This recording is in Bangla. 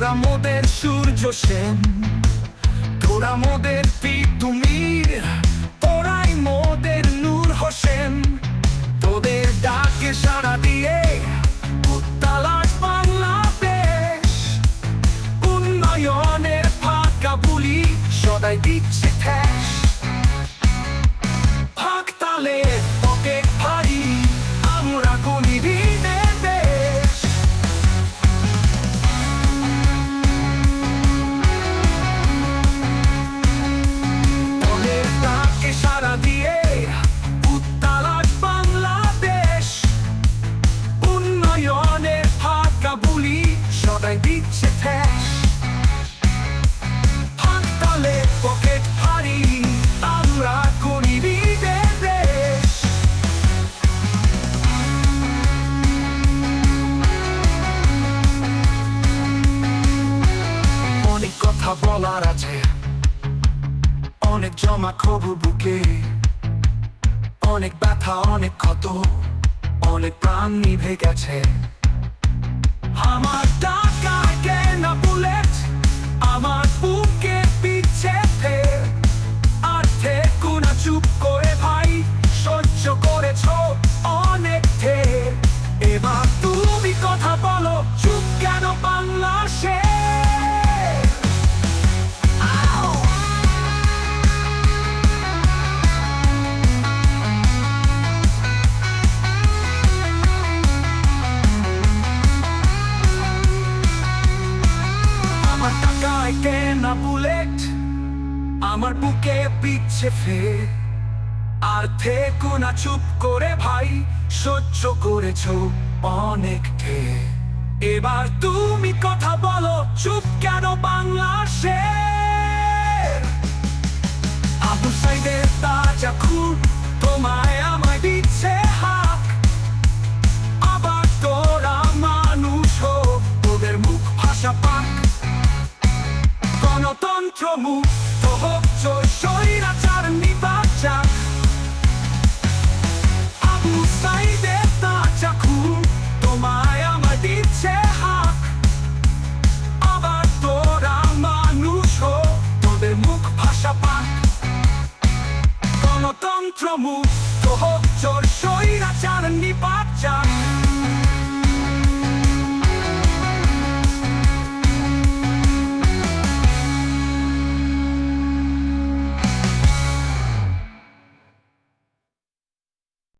তোরা মোদের সূর্য সেন, তোরা মোদের পিতুমির, তোরাই মোদের নূর হোসেন। তোদের ডাকে সাড়া দিয়ে উত্তাল আজ বাংলাদেশ, উন্নয়নের ফাঁকা বুলি সদাই দিচ্ছে ঠেস। ভাগতালে পকেট ভারী, আমরা গুণী ঋণের দেশ। তোদের ডাকে সাড়া দিয়ে উত্তাল আজ বাংলাদেশ, উন্নয়নের ফাঁকা বুলি সদাই দিচ্ছে ঠেস। ভাগতালে পকেট ভারী, আমরা গুণী ঋণের দেশ। অনেক কথা বলার আছে, অনেক জমা খবর বুকে, অনেক ব্যথা অনেক ক্ষত, অনেক প্রাণ নিভে গেছে। আমার টাকায় কেনা বুলেট, আমার বুকে পিছে ফের, আর থেকো না চুপ করে ভাই, সহ্য করেছ অনেক ঢের। এবার তুমি কথা বলো, চুপ কেন বাংলাদেশে? আমার টাকায় কেনা বুলেট, আমার বুকে পিছে ফের, আর থেকো না চুপ করে ভাই, সহ্য করেছ অনেক ঢের। এবার তুমি কথা বলো, চুপ কেন বাংলাদেশে? আবু সাইদের তাজা খুন, তোমায়